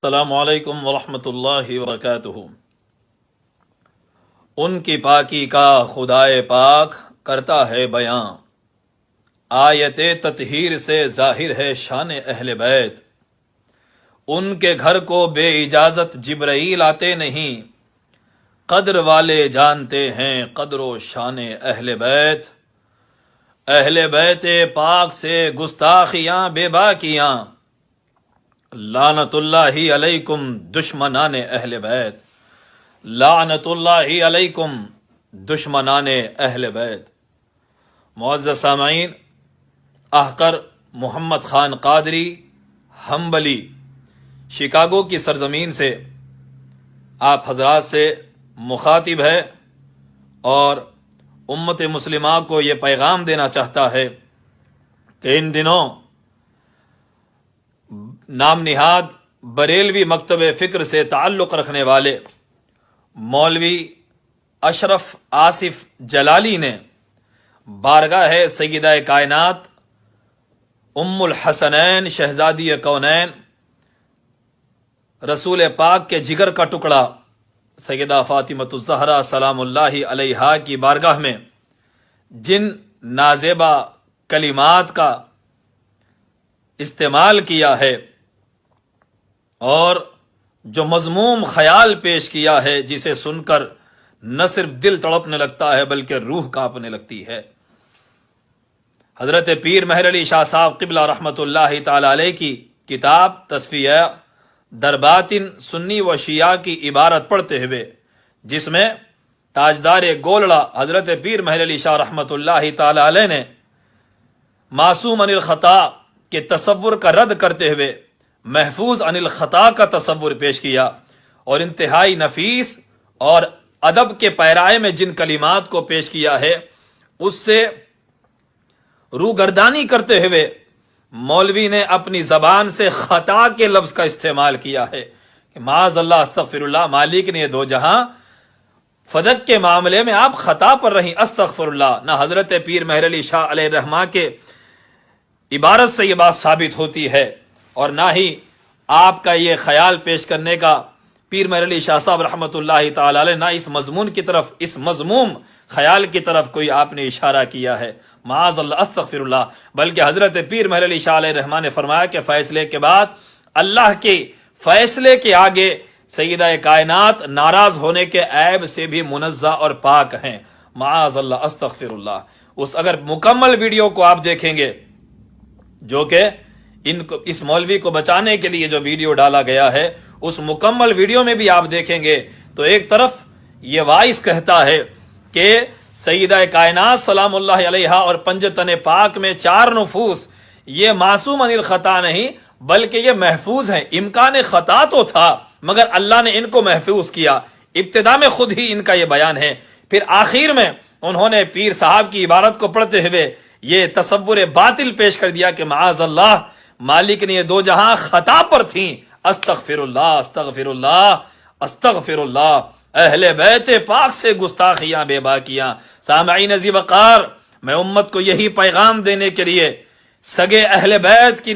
السلام علیکم ورحمۃ اللہ وبرکاتہ۔ ان کی پاکی کا خدائے پاک کرتا ہے بیاں، آیت تطہیر سے ظاہر ہے شان اہل بیت۔ ان کے گھر کو بے اجازت جبرائیل آتے نہیں، قدر والے جانتے ہیں قدر و شان اہل بیت۔ اہل بیت پاک سے گستاخیاں بے باکیاں، لعنت اللہ علیکم دشمنان اہل بیت، لعنت اللہ علیکم دشمنان اہل بیت۔ معزز سامعین، احقر محمد خان قادری حنبلی شکاگو کی سرزمین سے آپ حضرات سے مخاطب ہے اور امت مسلمہ کو یہ پیغام دینا چاہتا ہے کہ ان دنوں نام نہاد بریلوی مکتب فکر سے تعلق رکھنے والے مولوی اشرف آصف جلالی نے بارگاہ سیدہ کائنات ام الحسنین شہزادی کونین رسول پاک کے جگر کا ٹکڑا سیدہ فاطمۃ الزہرا سلام اللہ علیہا کی بارگاہ میں جن نازیبا کلمات کا استعمال کیا ہے اور جو مذموم خیال پیش کیا ہے، جسے سن کر نہ صرف دل تڑپنے لگتا ہے بلکہ روح کانپنے لگتی ہے۔ حضرت پیر مہر علی شاہ صاحب قبلہ رحمۃ اللہ تعالی علیہ کی کتاب تصفیہ درباطن سنی و شیعہ کی عبارت پڑھتے ہوئے، جس میں تاجدار گولڑا حضرت پیر مہر علی شاہ رحمۃ اللہ تعالی علیہ نے معصوم عن الخطا کے تصور کا رد کرتے ہوئے محفوظ عن الخطا کا تصور پیش کیا، اور انتہائی نفیس اور ادب کے پیرائے میں جن کلمات کو پیش کیا ہے اس سے روگردانی کرتے ہوئے مولوی نے اپنی زبان سے خطا کے لفظ کا استعمال کیا ہے کہ معاذ اللہ استغفر اللہ، مالک نے دو جہاں فدق کے معاملے میں آپ خطا پر رہیں، استغفر اللہ۔ نہ حضرت پیر مہر علی شاہ علیہ الرحمہ کے عبارت سے یہ بات ثابت ہوتی ہے، اور نہ ہی آپ کا یہ خیال پیش کرنے کا پیر مہر علی شاہ صاحب رحمۃ اللہ تعالی علیہ نہ اس مضمون کی طرف، اس مضموم خیال کی طرف کوئی آپ نے اشارہ کیا ہے، معاذ اللہ استغفر اللہ۔ بلکہ حضرت پیر مہر علی شاہ علیہ الرحمہ نے فرمایا کہ فیصلے کے بعد اللہ کے فیصلے کے آگے سیدہ کائنات ناراض ہونے کے عیب سے بھی منزہ اور پاک ہیں، معاذ اللہ استغفر اللہ۔ اس اگر مکمل ویڈیو کو آپ دیکھیں گے، جو کہ اس مولوی کو بچانے کے لیے جو ویڈیو ڈالا گیا ہے، اس مکمل ویڈیو میں بھی آپ دیکھیں گے تو ایک طرف یہ وائس کہتا ہے کہ سیدہ کائنات سلام اللہ علیہا اور پنجتن پاک میں چار نفوس یہ معصوم عن الخطا نہیں بلکہ یہ محفوظ ہیں۔ امکان خطا تو تھا مگر اللہ نے ان کو محفوظ کیا۔ ابتدا میں خود ہی ان کا یہ بیان ہے، پھر آخر میں انہوں نے پیر صاحب کی عبارت کو پڑھتے ہوئے یہ تصور باطل پیش کر دیا کہ معاذ اللہ، مالک نے یہ دو جہاں خطا پر تھیں، استغفر اللہ استغفر اللہ استغفر اللہ۔ اہل بیت پاک سے گستاخیاں بے باکیاں۔ سامعین عزیز وقار، میں امت کو یہی پیغام دینے کے لیے سگے اہل بیت کی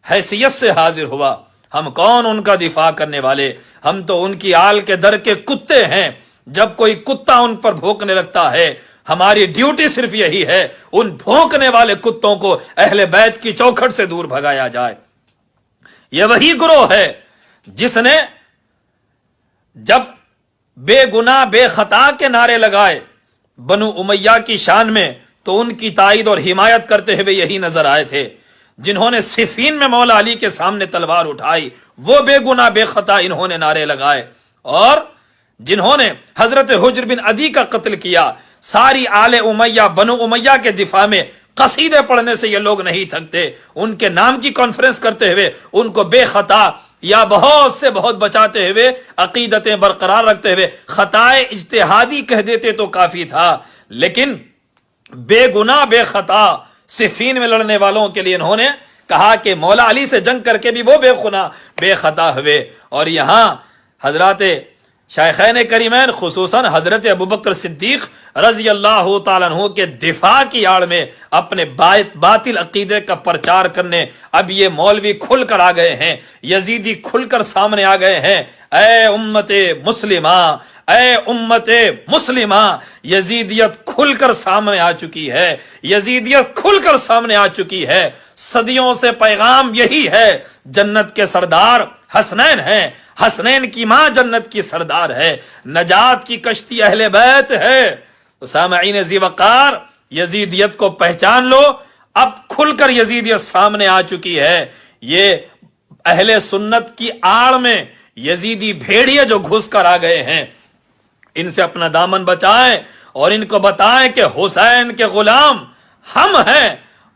حیثیت سے حاضر ہوا۔ ہم کون ان کا دفاع کرنے والے؟ ہم تو ان کی آل کے در کے کتے ہیں۔ جب کوئی کتا ان پر بھونکنے لگتا ہے، ہماری ڈیوٹی صرف یہی ہے ان بھونکنے والے کتوں کو اہل بیت کی چوکھٹ سے دور بھگایا جائے۔ یہ وہی گروہ ہے جس نے جب بے گناہ بے خطا کے نعرے لگائے بنو امیہ کی شان میں تو ان کی تائید اور حمایت کرتے ہوئے یہی نظر آئے تھے۔ جنہوں نے صفین میں مولا علی کے سامنے تلوار اٹھائی، وہ بے گناہ بے خطا انہوں نے نعرے لگائے، اور جنہوں نے حضرت حجر بن عدی کا قتل کیا، ساری آل امیہ بنو امیہ کے دفاع میں قصیدے پڑھنے سے یہ لوگ نہیں تھکتے۔ ان کے نام کی کانفرنس کرتے ہوئے ان کو بے خطا یا بہت سے بہت بچاتے ہوئے، عقیدتیں برقرار رکھتے ہوئے خطائے اجتہادی کہہ دیتے تو کافی تھا، لیکن بے گناہ بے خطا صفین میں لڑنے والوں کے لیے انہوں نے کہا کہ مولا علی سے جنگ کر کے بھی وہ بے گناہ بے خطا ہوئے۔ اور یہاں حضرات شیخین کریمین خصوصاً حضرت ابوبکر صدیق رضی اللہ تعالیٰ عنہ کے دفاع کی آڑ میں اپنے باطل عقیدے کا پرچار کرنے اب یہ مولوی کھل کر آ گئے ہیں، یزیدی کھل کر سامنے آ گئے ہیں۔ اے امت مسلمہ، اے امت مسلمہ، یزیدیت کھل کر سامنے آ چکی ہے، یزیدیت کھل کر سامنے آ چکی ہے۔ صدیوں سے پیغام یہی ہے، جنت کے سردار حسنین ہیں، حسنین کی ماں جنت کی سردار ہے، نجات کی کشتی اہل بیت ہے۔ تو سامعین ذی وقار، یزیدیت کو پہچان لو، اب کھل کر یزیدیت سامنے آ چکی ہے۔ یہ اہل سنت کی آڑ میں یزیدی بھیڑیے جو گھس کر آ گئے ہیں، ان سے اپنا دامن بچائیں اور ان کو بتائیں کہ حسین کے غلام ہم ہیں،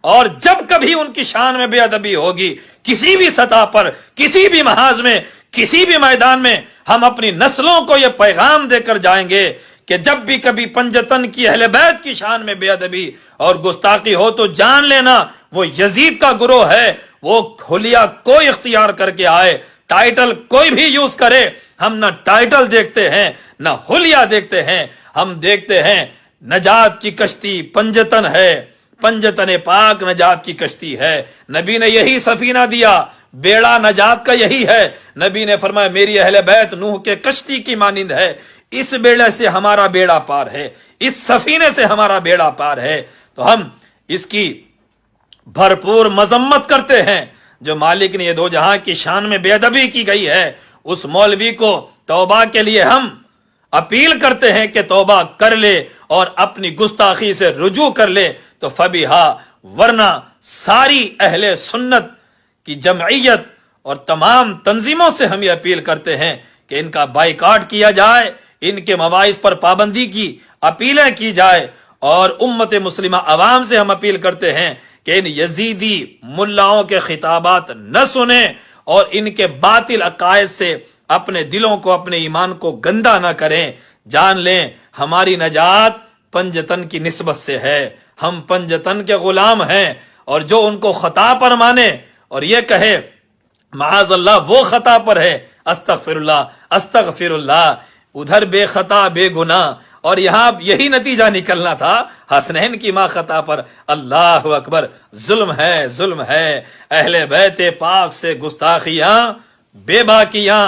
اور جب کبھی ان کی شان میں بے ادبی ہوگی، کسی بھی سطح پر، کسی بھی محاذ میں، کسی بھی میدان میں، ہم اپنی نسلوں کو یہ پیغام دے کر جائیں گے کہ جب بھی کبھی پنجتن کی اہل بیت کی شان میں بے ادبی اور گستاخی ہو تو جان لینا وہ یزید کا گروہ ہے۔ وہ حلیہ کوئی اختیار کر کے آئے، ٹائٹل کوئی بھی یوز کرے، ہم نہ ٹائٹل دیکھتے ہیں نہ حلیہ دیکھتے ہیں، ہم دیکھتے ہیں نجات کی کشتی پنجتن ہے، پنجتن پاک نجات کی کشتی ہے۔ نبی نے یہی سفینہ دیا، بیڑا نجات کا یہی ہے۔ نبی نے فرمایا میری اہل بیت نوح کے کشتی کی مانند ہے، اس بیڑے سے ہمارا بیڑا پار ہے، اس سفینے سے ہمارا بیڑا پار ہے۔ تو ہم اس کی بھرپور مذمت کرتے ہیں جو مالک نے یہ دو جہاں کی شان میں بے ادبی کی گئی ہے۔ اس مولوی کو توبہ کے لیے ہم اپیل کرتے ہیں کہ توبہ کر لے اور اپنی گستاخی سے رجوع کر لے تو فبیہا، ورنہ ساری اہل سنت کی جمعیت اور تمام تنظیموں سے ہم یہ اپیل کرتے ہیں کہ ان کا بائیکاٹ کیا جائے، ان کے مواعظ پر پابندی کی اپیلیں کی جائے، اور امت مسلمہ عوام سے ہم اپیل کرتے ہیں کہ ان یزیدی ملاؤں کے خطابات نہ سنیں اور ان کے باطل عقائد سے اپنے دلوں کو، اپنے ایمان کو گندا نہ کریں۔ جان لیں ہماری نجات پنجتن کی نسبت سے ہے، ہم پنجتن کے غلام ہیں، اور جو ان کو خطا پر مانے اور یہ کہے معاذ اللہ وہ خطا پر ہے، استغفر اللہ استغفر اللہ، ادھر بے خطا بے گناہ، اور یہاں یہی نتیجہ نکلنا تھا حسنین کی ماں خطا پر۔ اللہ اکبر، ظلم ہے، ظلم ہے، اہل بیت پاک سے گستاخیاں بے باکیاں،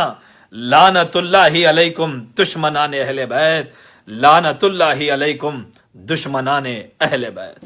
لعنت اللہ علیکم دشمنان اہل بیت، لعنت اللہ علیکم دشمنان اہل بیت۔